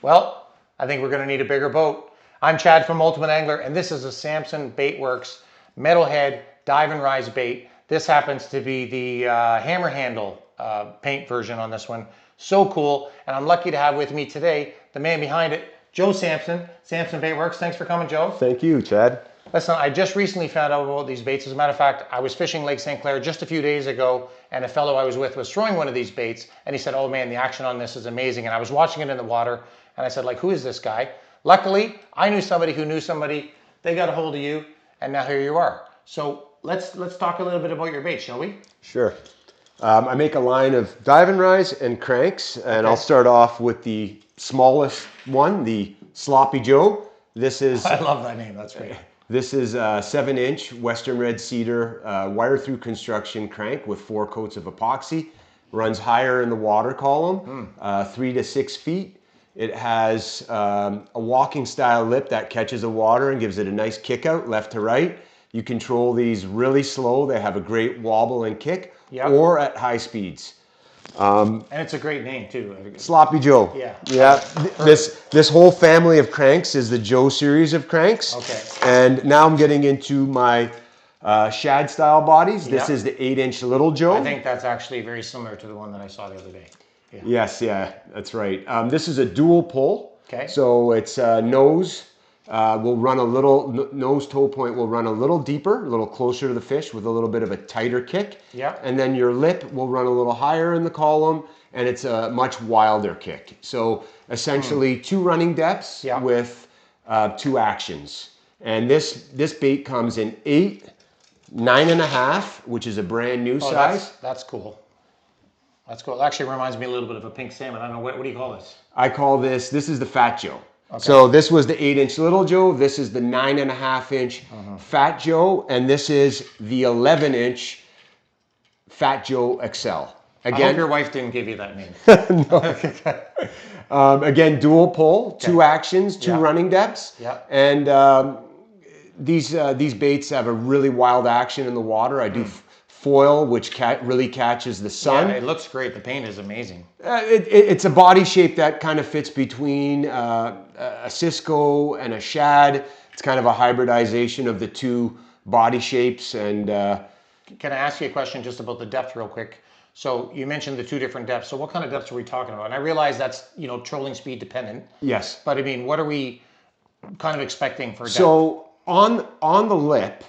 Well, I think we're going to need a bigger boat. I'm Chad from Ultimate Angler, and this is a Sampson Baitworks metalhead dive and rise bait. This happens to be the hammer handle paint version on this one. So cool, and I'm lucky to have with me today the man behind it, Joe Sampson, Sampson Baitworks. Thanks for coming, Joe. Thank you, Chad. Listen, I just recently found out about these baits. As a matter of fact, I was fishing Lake St. Clair just a few days ago, and a fellow I was with was throwing one of these baits, and he said, oh man, the action on this is amazing. And I was watching it in the water, and I said, like, who is this guy? Luckily, I knew somebody who knew somebody. They got a hold of you, and now here you are. So let's talk a little bit about your bait, shall we? Sure. I make a line of dive and rise and cranks, and I'll start off with the smallest one, the Sloppy Joe. This is... I love that name, that's great. This is a 7-inch Western Red Cedar wire-through construction crank with 4 coats of epoxy. Runs higher in the water column, 3 to 6 feet. It has a walking style lip that catches the water and gives it a nice kick out left to right. You control these really slow. They have a great wobble and kick, or at high speeds. And it's a great name too. Sloppy Joe. Yeah. Yeah. This whole family of cranks is the Joe series of cranks. Okay. And now I'm getting into my shad style bodies. This is the 8-inch Little Joe. I think that's actually very similar to the one that I saw the other day. Yeah. Yes, yeah, that's right. This is a dual pull. Okay. So it's nose will run a little, nose toe point will run a little deeper, a little closer to the fish with a little bit of a tighter kick. Yeah. And then your lip will run a little higher in the column, and it's a much wilder kick. So essentially 2 running depths with 2 actions. And this bait comes in 8, 9.5, which is a brand new size. That's cool. That's cool. It actually reminds me a little bit of a pink salmon. I don't know, what do you call this? I call this is the Fat Joe. Okay. So this was the 8-inch Little Joe. This is the 9.5-inch Fat Joe, and this is the 11-inch Fat Joe XL. Again, I hope your wife didn't give you that name. Again, dual pull, 2 actions, 2 running depths, and these baits have a really wild action in the water. I do foil, which really catches the sun. Yeah, it looks great. The paint is amazing. It's a body shape that kind of fits between a Cisco and a shad. It's kind of a hybridization of the 2 body shapes. And can I ask you a question just about the depth real quick? So you mentioned the 2 different depths. So what kind of depths are we talking about? And I realize that's, trolling speed dependent. Yes. But I mean, what are we kind of expecting for depth? So on the lip,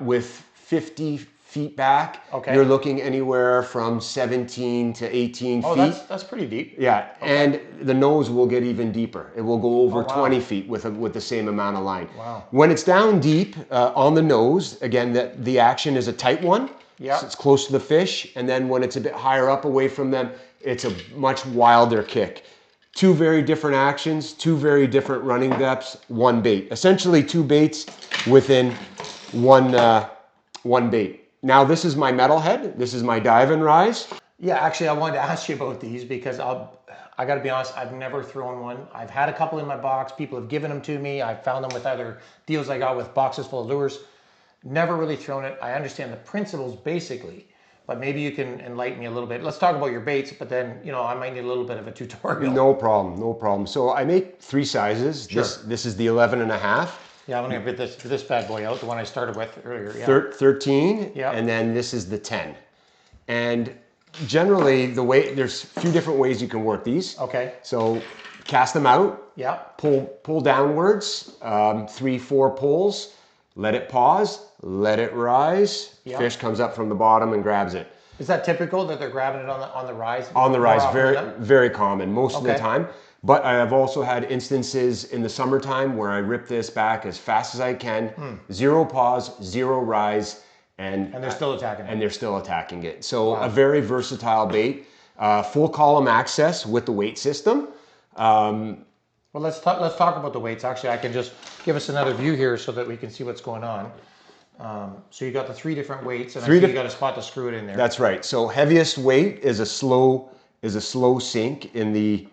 with 50 feet back, you're looking anywhere from 17 to 18 feet. Oh, that's pretty deep. Yeah, and the nose will get even deeper. It will go over 20 feet with the same amount of line. Wow. When it's down deep on the nose, again, the action is a tight one. Yeah. So it's close to the fish, and then when it's a bit higher up away from them, it's a much wilder kick. 2 very different actions, 2 very different running depths, 1 bait. Essentially 2 baits within one bait. Now this is my metalhead. This is my dive and rise. Yeah, actually I wanted to ask you about these because I got to be honest, I've never thrown one. I've had a couple in my box. People have given them to me. I've found them with other deals I got with boxes full of lures. Never really thrown it. I understand the principles basically, but maybe you can enlighten me a little bit. Let's talk about your baits, but then, I might need a little bit of a tutorial. No problem, no problem. So I make 3 sizes. Sure. This is the 11.5. Yeah, I'm gonna get this bad boy out, the one I started with earlier. Yeah. 13, and then this is the 10. And generally, there's a few different ways you can work these. Okay. So cast them out. Yeah. Pull downwards, 3, 4 pulls. Let it pause. Let it rise. Yeah. Fish comes up from the bottom and grabs it. Is that typical that they're grabbing it on the rise? On the rise, very common most of the time. But I have also had instances in the summertime where I rip this back as fast as I can, 0 pause, 0 rise, and they're still attacking it. And they're still attacking it. So a very versatile bait, full column access with the weight system. Well, let's talk about the weights. Actually, I can just give us another view here so that we can see what's going on. So you got the 3 different weights, and I see you got a spot to screw it in there. That's right. So heaviest weight is a slow sink in the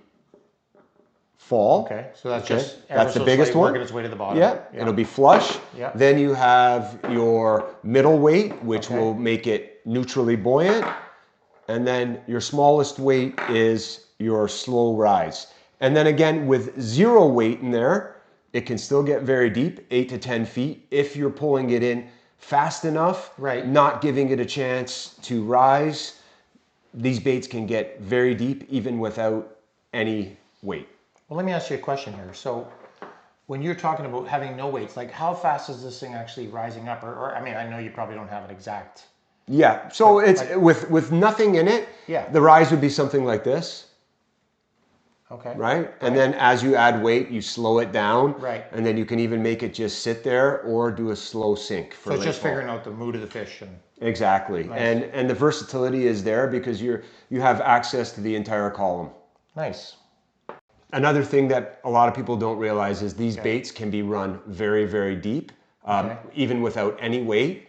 fall. Okay, so that's that's the biggest one. Working its way to the bottom. Yeah, it'll be flush. Yeah. Then you have your middle weight, which will make it neutrally buoyant, and then your smallest weight is your slow rise. And then again, with 0 weight in there, it can still get very deep, 8 to 10 feet, if you're pulling it in fast enough, Right. not giving it a chance to rise. These baits can get very deep even without any weight. Well, let me ask you a question here. So when you're talking about having no weights, like how fast is this thing actually rising up? Or I mean, I know you probably don't have it exact. Yeah, so But, it's like, with nothing in it, Yeah. the rise would be something like this. Okay. Right? And then as you add weight, you slow it down. Right. And then you can even make it just sit there or do a slow sink for So it's late just fall. figuring out the mood of the fish. And Exactly. Nice. And the versatility is there because you have access to the entire column. nice. Another thing that a lot of people don't realize is these baits can be run very, very deep, even without any weight.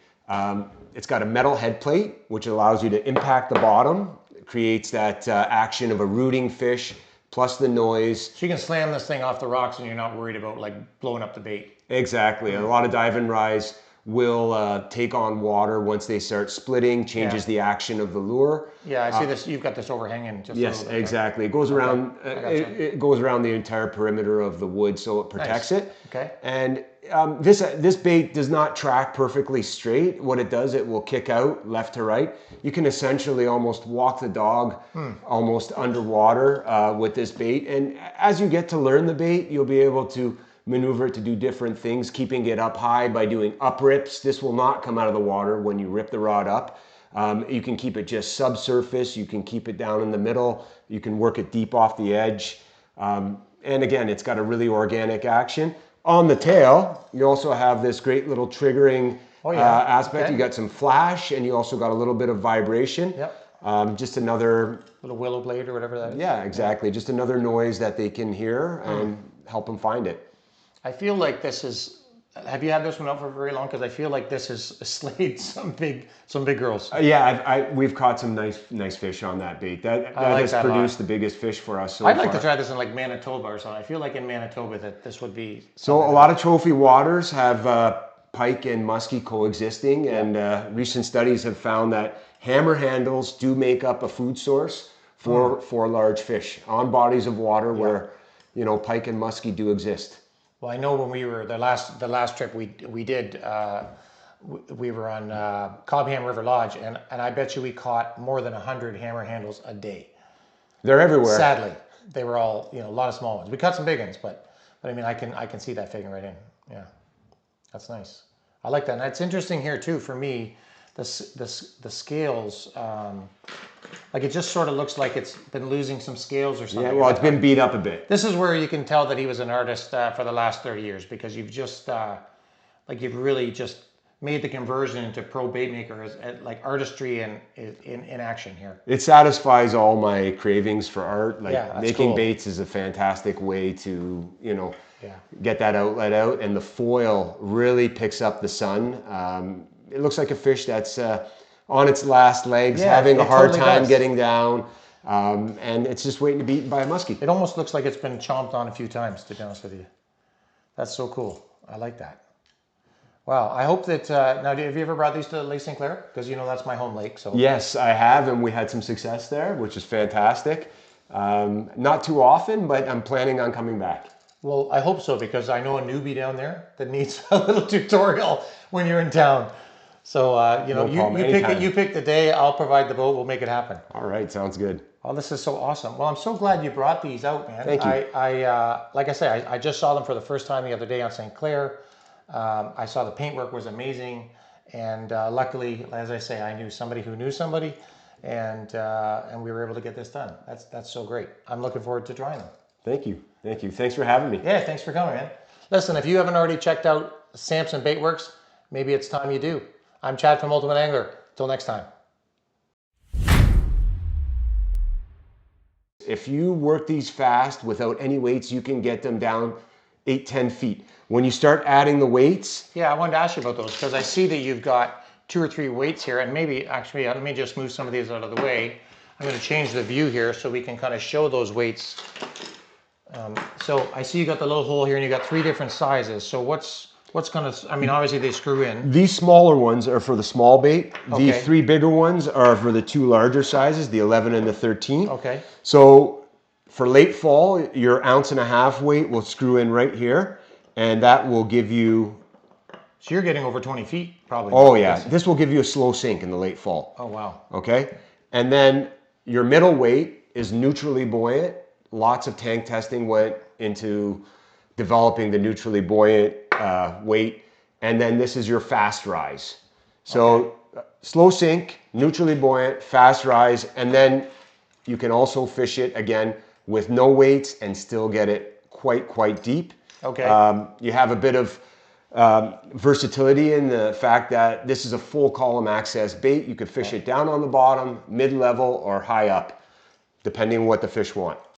It's got a metal head plate, which allows you to impact the bottom. It creates that action of a rooting fish, plus the noise. So you can slam this thing off the rocks and you're not worried about like blowing up the bait. Exactly. A lot of dive and rise will take on water once they start splitting, changes the action of the lure. Yeah, I see this. You've got this overhanging just a Yes, little bit. exactly. It goes around. It goes around the entire perimeter of the wood, so it protects it. Okay. And this bait does not track perfectly straight. What it does, it will kick out left to right. You can essentially almost walk the dog almost underwater with this bait. And as you get to learn the bait, you'll be able to maneuver it to do different things, keeping it up high by doing up rips. This will not come out of the water when you rip the rod up. You can keep it just subsurface. You can keep it down in the middle. You can work it deep off the edge. And again, it's got a really organic action. On the tail, you also have this great little triggering aspect. Okay. You got some flash and you also got a little bit of vibration. Yep. Just another... Little willow blade or whatever that is. Yeah, exactly. Just another noise that they can hear and help them find it. I feel like this is. Have you had this one out for very long? Because I feel like this has slayed some big girls. We've caught some nice fish on that bait. That like has that a lot. produced the biggest fish for us so I'd far. like to try this in like Manitoba or something. I feel like in Manitoba that this would be. So a lot of trophy waters have pike and muskie coexisting, and recent studies have found that hammer handles do make up a food source for large fish on bodies of water where pike and muskie do exist. Well, I know when we were the last trip we did, we were on Cobham River Lodge, and I bet you we caught more than 100 hammer handles a day. They're everywhere. Sadly, they were all a lot of small ones. We caught some big ones, but I mean I can see that fitting right in. Yeah, that's nice. I like that. And it's interesting here too for me. The scales, like it just sort of looks like it's been losing some scales or something. Yeah, well, it's been beat up a bit. This is where you can tell that he was an artist for the last 30 years because you've just, you've really just made the conversion into pro bait maker as like artistry and in action here. It satisfies all my cravings for art. Like Yeah, that's making cool. baits is a fantastic way to, get that outlet out, and the foil really picks up the sun. It looks like a fish that's on its last legs, having a hard totally time does. getting down, and it's just waiting to be eaten by a muskie. It almost looks like it's been chomped on a few times, to be honest with you. That's so cool. I like that. Wow. I hope that, now have you ever brought these to Lake St. Clair? Because that's my home lake. So Yes, I have, and we had some success there, which is fantastic. Not too often, but I'm planning on coming back. Well, I hope so, because I know a newbie down there that needs a little tutorial when you're in town. So, you pick the day, I'll provide the boat, we'll make it happen. All right, sounds good. Oh, this is so awesome. Well, I'm so glad you brought these out, man. Thank you. Like I say, I just saw them for the first time the other day on St. Clair. I saw the paintwork was amazing. And luckily, as I say, I knew somebody who knew somebody, and we were able to get this done. That's so great. I'm looking forward to trying them. Thank you. Thanks for having me. Yeah, thanks for coming, man. Listen, if you haven't already checked out Sampson Baitworks, maybe it's time you do. I'm Chad from Ultimate Angler. Till next time. If you work these fast without any weights, you can get them down 8-10 feet. When you start adding the weights... Yeah, I wanted to ask you about those because I see that you've got 2 or 3 weights here, and maybe, actually, let me just move some of these out of the way. I'm going to change the view here so we can kind of show those weights. So I see you got the little hole here and you got 3 different sizes. So what's going to, I mean, obviously they screw in. These smaller ones are for the small bait. Okay. The 3 bigger ones are for the 2 larger sizes, the 11 and the 13. Okay. So For late fall, your 1.5 ounce weight will screw in right here, and that will give you. So you're getting over 20 feet, probably. Oh yeah, this will give you a slow sink in the late fall. Oh wow. Okay, and then your middle weight is neutrally buoyant. Lots of tank testing went into developing the neutrally buoyant weight, and then this is your fast rise. So slow sink, neutrally buoyant, fast rise, and then you can also fish it again with no weights and still get it quite deep. Okay. You have a bit of versatility in the fact that this is a full column access bait. You could fish it down on the bottom, mid-level, or high up, depending on what the fish want.